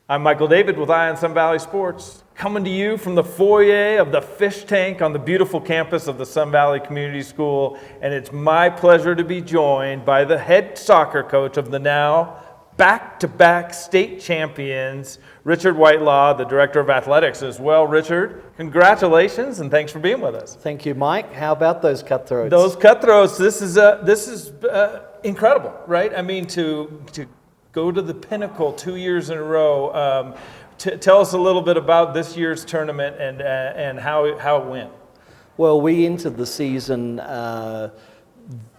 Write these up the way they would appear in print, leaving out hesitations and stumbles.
I'm Michael David with Eye on Sun Valley Sports, coming to you from the foyer of the fish tank on the beautiful campus of the Sun Valley Community School, and it's my pleasure to be joined by the head soccer coach of the now back-to-back state champions, Richard Whitelaw, the director of athletics as well. Richard, congratulations and thanks for being with us. Thank you, Mike. How about those Cutthroats? Those Cutthroats, this is incredible, right? I mean, to go to the pinnacle 2 years in a row. Tell us a little bit about this year's tournament and how it went. Well, we entered the season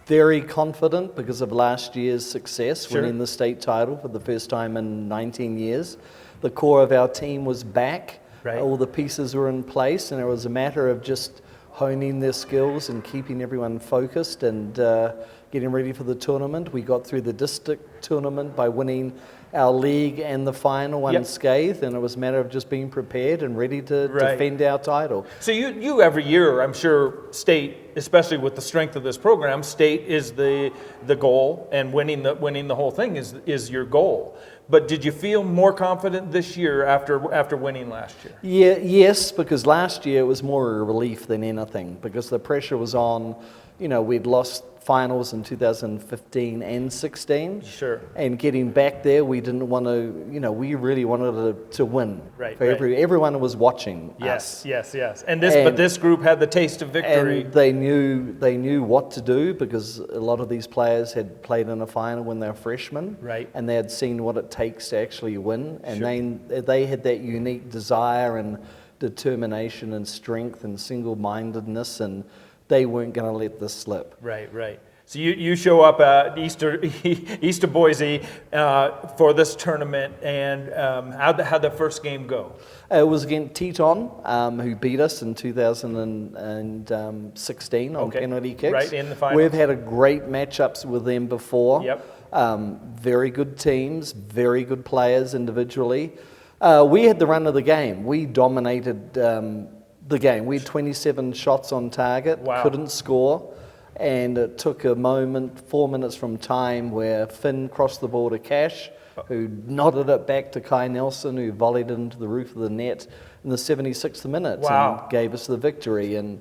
very confident because of last year's success, winning the state title for the first time in 19 years. The core of our team was back. Right. All the pieces were in place, and it was a matter of just honing their skills and keeping everyone focused and getting ready for the tournament. We got through the district tournament by winning our league and the final unscathed, and it was a matter of just being prepared and ready to defend our title. So you every year, I'm sure, state, especially with the strength of this program, state is the goal, and winning the whole thing is your goal. But did you feel more confident this year after winning last year? Yes, because last year it was more a relief than anything, because the pressure was on. You know, we'd lost finals in 2015 and 16. Sure. And getting back there, we didn't want to, we really wanted to win. Right. Everyone was watching us. Yes. But this group had the taste of victory. And they knew what to do, because a lot of these players had played in a final when they were freshmen. Right. And they had seen what it takes to actually win. And they had that unique desire and determination and strength and single-mindedness, and they weren't going to let this slip. Right. So you show up at East Boise for this tournament, and how'd the first game go? It was against Teton, who beat us in 2016 on penalty kicks. Right, in the finals. We've had a great matchups with them before. Yep. Very good teams, very good players individually. We had the run of the game. We dominated the game. We had 27 shots on target, couldn't score, and it took a moment, 4 minutes from time, where Finn crossed the ball to Cash, who nodded it back to Kai Nelson, who volleyed it into the roof of the net in the 76th minute and gave us the victory. And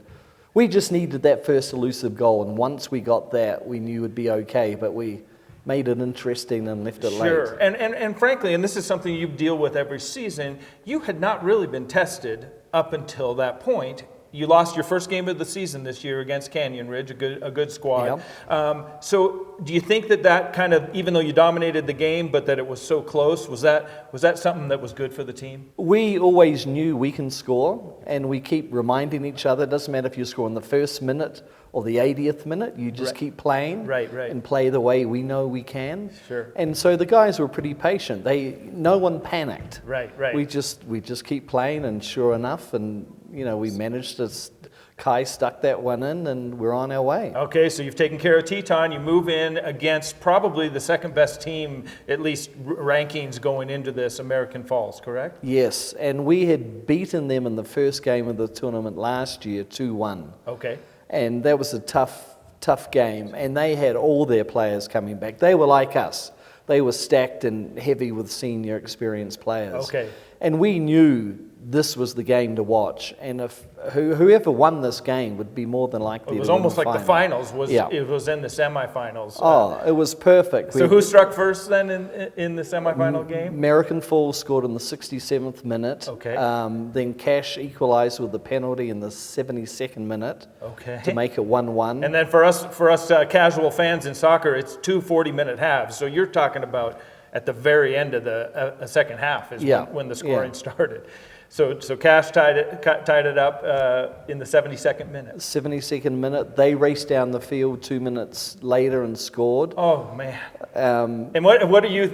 we just needed that first elusive goal, and once we got that, we knew it would be okay, but we made it interesting and left it late. Sure, and frankly, and this is something you deal with every season, you had not really been tested up until that point. You lost your first game of the season this year against Canyon Ridge, a good squad. Yep. So do you think that kind of, even though you dominated the game, but that it was so close, was that something that was good for the team? We always knew we can score, and we keep reminding each other, it doesn't matter if you score in the first minute or the 80th minute, you just keep playing and play the way we know we can. Sure. And so the guys were pretty patient. No one panicked. Right. We just keep playing, and sure enough, and we managed to. Kai stuck that one in, and we're on our way. Okay, so you've taken care of Teton. You move in against probably the second best team, at least rankings going into this, American Falls, correct? Yes, and we had beaten them in the first game of the tournament last year, 2-1. Okay. And that was a tough game, and they had all their players coming back. They were like us. They were stacked and heavy with senior experienced players. Okay. And we knew this was the game to watch, and if whoever won this game would be more than likely. It was to win almost like final. the finals was. Yeah. It was in the semifinals. Oh, it was perfect. So who struck first then in the semifinal game? American Falls scored in the 67th minute. Okay. Then Cash equalized with the penalty in the 72nd minute. Okay. To make it 1-1. And then for us casual fans in soccer, it's 2 40-minute halves. So you're talking about at the very end of the second half is when the scoring started. So Cash tied it up in the 72nd minute. 72nd minute. They raced down the field 2 minutes later and scored. Oh man! And what are you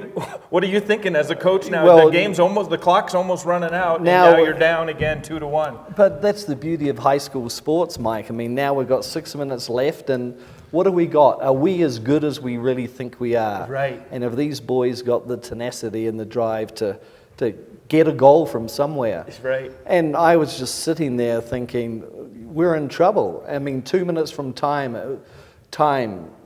thinking as a coach now? Well, the clock's almost running out, and now you're down again 2-1. But that's the beauty of high school sports, Mike. I mean, now we've got 6 minutes left, and what do we got? Are we as good as we really think we are? Right. And if these boys got the tenacity and the drive to get a goal from somewhere. That's right. And I was just sitting there thinking, we're in trouble. I mean, 2 minutes from time,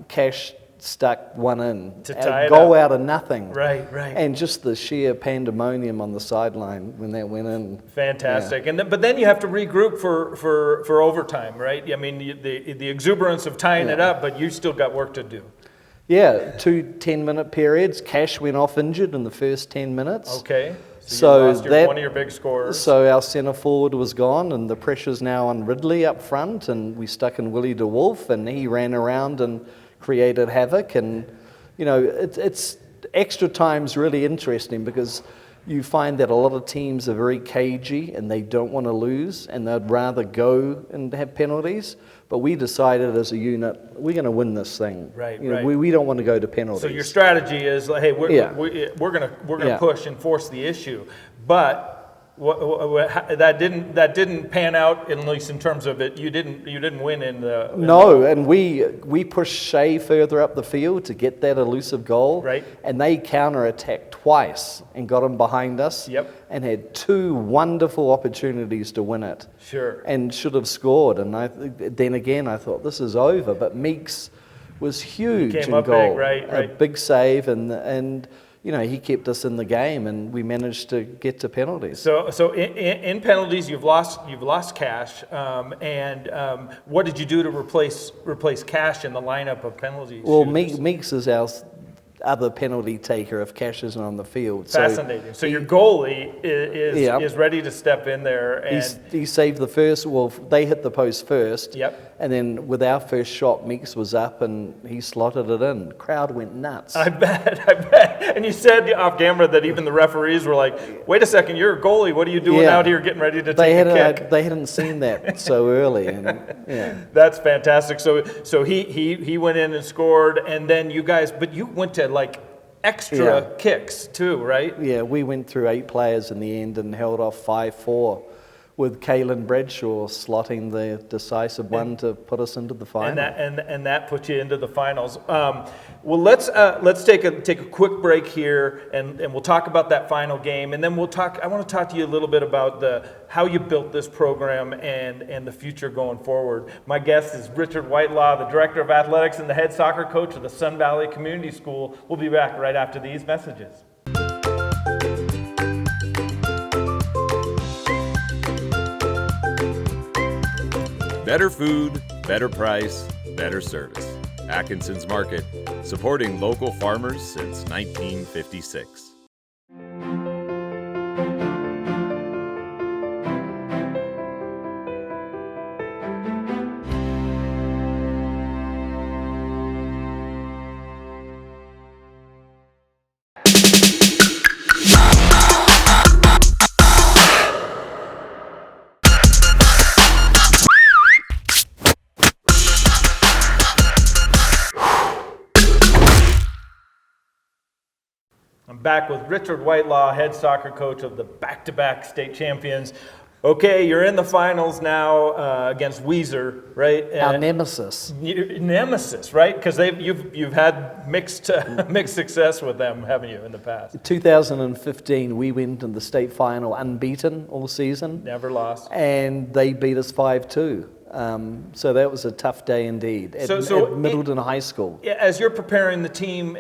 Cash stuck one in. To tie a it goal up. out of nothing. Right. And just the sheer pandemonium on the sideline when that went in. Fantastic. And but then you have to regroup for overtime, right? I mean, the exuberance of tying it up, but you still got work to do. Yeah, 2 10-minute periods. Cash went off injured in the first 10 minutes. Okay. So you lost one of your big scorers. So our centre forward was gone, and the pressure's now on Ridley up front, and we stuck in Willie DeWolf, and he ran around and created havoc. And it's extra time's really interesting because you find that a lot of teams are very cagey and they don't want to lose, and they'd rather go and have penalties. But we decided as a unit, we're going to win this thing. Right. We don't want to go to penalties. So your strategy is, hey, we're gonna push and force the issue, but that didn't pan out, at least in terms of it. You didn't win in the. And we pushed Shea further up the field to get that elusive goal. Right. And they counterattacked twice and got him behind us. Yep. And had 2 wonderful opportunities to win it. Sure. And should have scored. And then again I thought this is over. But Meeks was huge He came in up goal. big, right. A big save and. He kept us in the game, and we managed to get to penalties. So in penalties, you've lost Cash, and what did you do to replace Cash in the lineup of penalties? Well, Meeks is our other penalty taker if Cash isn't on the field. Fascinating. So your goalie is ready to step in there, and he saved the first. Well, they hit the post first. Yep. And then with our first shot, Meeks was up and he slotted it in. Crowd went nuts. I bet. And you said off camera that even the referees were like, "Wait a second, you're a goalie. What are you doing out here, getting ready to take a kick?" They hadn't seen that so early. And, That's fantastic. So he went in and scored, and then you guys, but you went to like extra kicks too, right? Yeah, we went through 8 players in the end and held off 5-4. With Kalen Bradshaw slotting the decisive one to put us into the final. And that put you into the finals. Well, let's take a quick break here, and we'll talk about that final game, and then I want to talk to you a little bit about how you built this program and the future going forward. My guest is Richard Whitelaw, the Director of Athletics and the head soccer coach of the Sun Valley Community School. We'll be back right after these messages. Better food, better price, better service. Atkinson's Market, supporting local farmers since 1956. I'm back with Richard Whitelaw, head soccer coach of the back-to-back state champions. Okay, you're in the finals now against Weiser, right? Our nemesis. Nemesis, right? Because you've had mixed success with them, haven't you, in the past? In 2015, we went in the state final unbeaten all season. Never lost. And they beat us 5-2. So that was a tough day indeed at Middleton High School. As you're preparing the team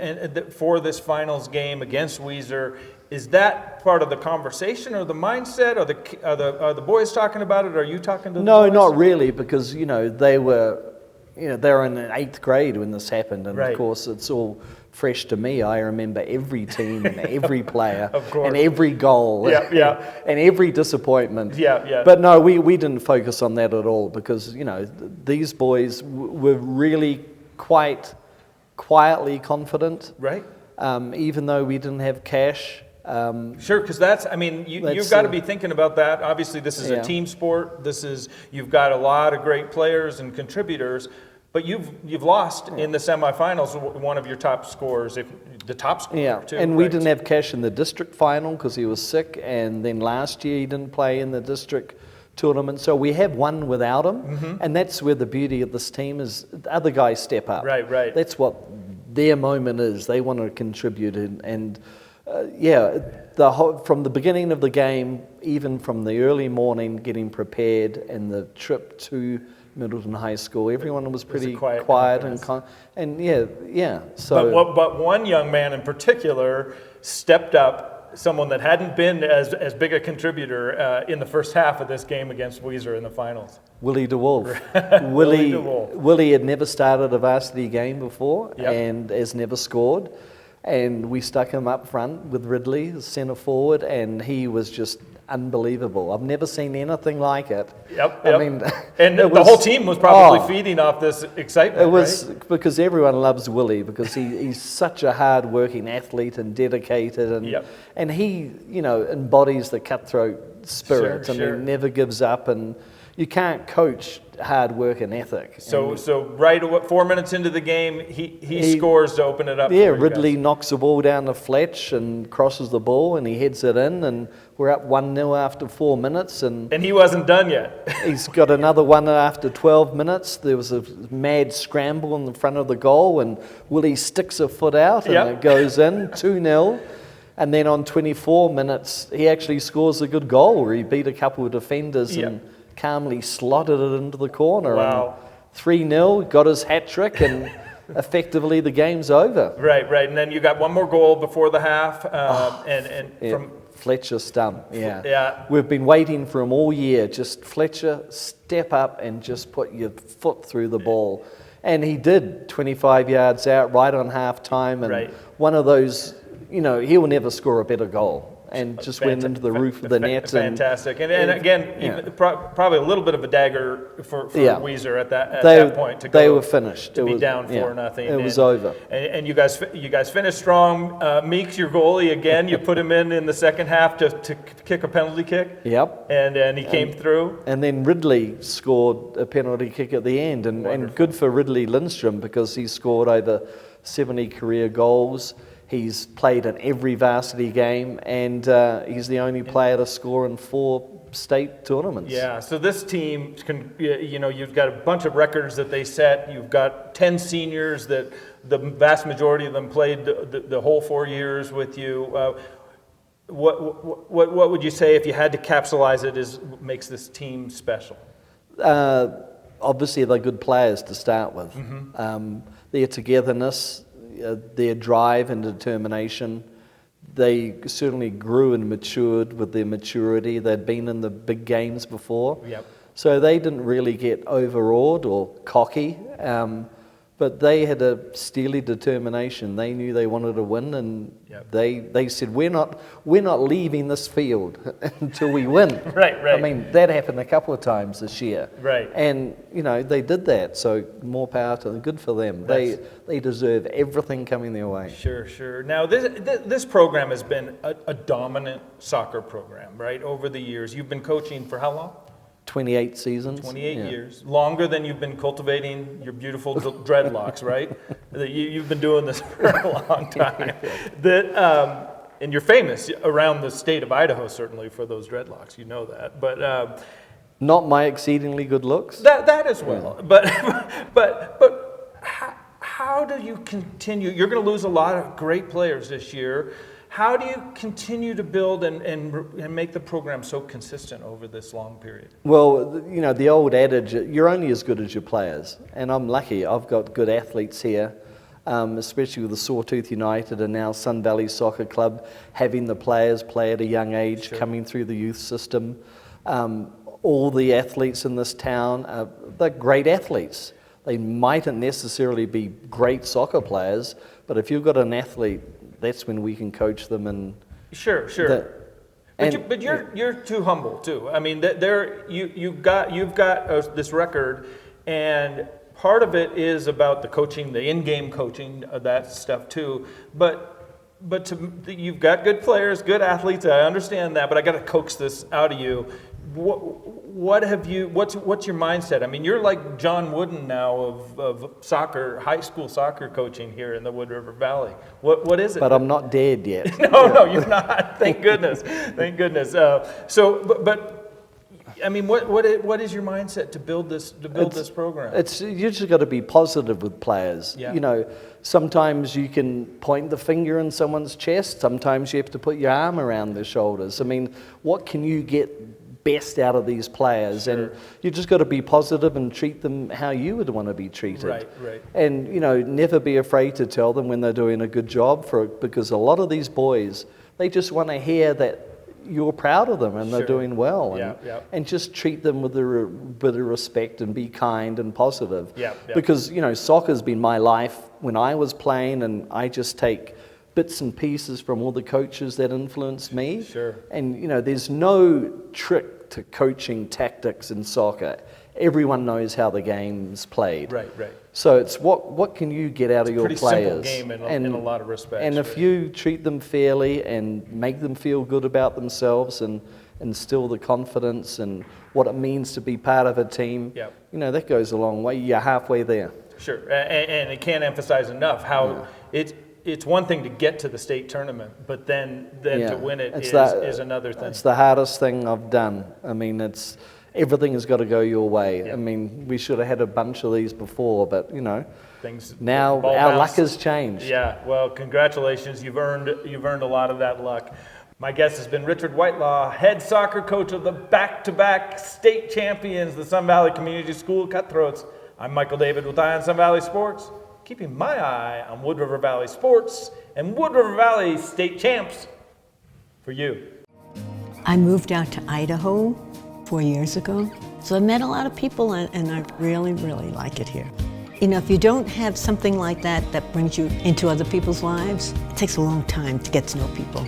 for this finals game against Weiser, is that part of the conversation or the mindset? Are the boys talking about it? Are you talking to the boys? No, not really, because they were in the 8th grade when this happened, and of course it's all fresh to me. I remember every team and every player and every goal and every disappointment. But no, we didn't focus on that at all, because these boys were really quite quietly confident. Right. Even though we didn't have Cash. Sure, because you've got to be thinking about that. Obviously, this is a team sport. You've got a lot of great players and contributors, but you've lost in the semifinals one of your top scorers, the top scorer too. And we didn't have Cash in the district final because he was sick, and then last year he didn't play in the district tournament. So we have one without him, and that's where the beauty of this team is. The other guys step up. Right. That's what their moment is. They want to contribute, and from the beginning of the game, even from the early morning getting prepared and the trip to Middleton High School. Everyone was pretty quiet and yeah. So, but one young man in particular stepped up. Someone that hadn't been as big a contributor in the first half of this game against Weiser in the finals. Willie DeWolf. Willie DeWolf. Willie had never started a varsity game before Yep. and has never scored. And we stuck him up front with Ridley, the centre forward, and he was just unbelievable. I've never seen anything like it. Yep. I mean, and the whole team was probably feeding off this excitement. It was right? because everyone loves Willie because he's such a hard-working athlete and dedicated, and he embodies the cutthroat spirit. Sure. I mean, never gives up, and you can't coach hard work and ethic. So right 4 minutes into the game, he scores to open it up. Yeah, for you Ridley guys. knocks the ball down the fletch and crosses the ball, and he heads it in, and we're up 1-0 after 4 minutes, and he wasn't done yet. he's got another one after 12 minutes. There was a mad scramble in the front of the goal, and Willie sticks a foot out, and it goes in 2-0. And then on 24 minutes, he actually scores a good goal where he beat a couple of defenders and calmly slotted it into the corner. Wow. And 3-0, got his hat trick, and effectively the game's over. Right. And then you got one more goal before the half, from Fletcher stump, yeah. Yeah. We've been waiting for him all year. Just Fletcher, step up and just put your foot through the ball. And he did, 25 yards out, right on half time. And one of those, he'll never score a better goal. And just went into the roof of the net. Fantastic. And again, probably a little bit of a dagger for Weiser at that point. They were finished. To be down 4-0. It was over. And you guys finished strong. Meeks, your goalie, again, you put him in the second half to kick a penalty kick. Yep. And he came through. And then Ridley scored a penalty kick at the end. And good for Ridley Lindstrom because he scored over 70 career goals. He's played in every varsity game, and he's the only player to score in 4 state tournaments. Yeah, so this team, you've got a bunch of records that they set. You've got 10 seniors that the vast majority of them played the whole 4 years with you. What would you say, if you had to capsulize it, is what makes this team special? Obviously, they're good players to start with. Mm-hmm. Their togetherness, their drive and determination. They certainly grew and matured with their maturity. They'd been in the big games before. Yep. So they didn't really get overawed or cocky, but they had a steely determination. They knew they wanted to win, and they said, we're not leaving this field until we win. Right. I mean, that happened a couple of times this year. Right. And, they did that, so more power to them. Good for them. They deserve everything coming their way. Sure. Now, this program has been a dominant soccer program, right, over the years. You've been coaching for how long? 28 seasons. 28 years. Longer than you've been cultivating your beautiful dreadlocks, right? You've been doing this for a long time. And you're famous around the state of Idaho, certainly, for those dreadlocks. You know that. But not my exceedingly good looks. That as well. Yeah. But how do you continue? You're going to lose a lot of great players this year. How do you continue to build and make the program so consistent over this long period? Well, the old adage, you're only as good as your players. And I'm lucky. I've got good athletes here, especially with the Sawtooth United and now Sun Valley Soccer Club, having the players play at a young age, coming through the youth system. All the athletes in this town, they're great athletes. They mightn't necessarily be great soccer players, but if you've got an athlete, that's when we can coach them. And sure. But you're too humble too. I mean, you've got this record, and part of it is about the coaching, the in-game coaching, that stuff too. But you've got good players, good athletes. I understand that, but I got to coax this out of you. What's your mindset? I mean, you're like John Wooden now of soccer, high school soccer coaching here in the Wood River Valley. What is it? But I'm not dead yet. No, you're not. Thank goodness. I mean, what is your mindset to build this program? You just got to be positive with players. Yeah. Sometimes you can point the finger in someone's chest. Sometimes you have to put your arm around their shoulders. I mean, what can you get best out of these players, and you just got to be positive and treat them how you would want to be treated. Right. And never be afraid to tell them when they're doing a good job because a lot of these boys, they just want to hear that you're proud of them and they're doing well, and just treat them with a bit of respect and be kind and positive. Because soccer's been my life when I was playing, and I just take bits and pieces from all the coaches that influenced me. And there's no trick to coaching tactics in soccer. Everyone knows how the game's played. Right. So it's what can you get out of your players? Pretty simple game in a lot of respects. And if you treat them fairly and make them feel good about themselves and instill the confidence and what it means to be part of a team, that goes a long way. You're halfway there. Sure, and it can't emphasize enough how it's one thing to get to the state tournament, but then to win it is another thing. It's the hardest thing I've done. I mean, everything has got to go your way. I mean, we should have had a bunch of these before, but now our luck has changed. Yeah, well, congratulations. You've earned a lot of that luck. My guest has been Richard Whitelaw, head soccer coach of the back-to-back state champions, the Sun Valley Community School Cutthroats. I'm Michael David with Eye on Sun Valley Sports, keeping my eye on Wood River Valley sports and Wood River Valley state champs for you. I moved out to Idaho 4 years ago, so I met a lot of people, and I really, really like it here. If you don't have something like that brings you into other people's lives, it takes a long time to get to know people.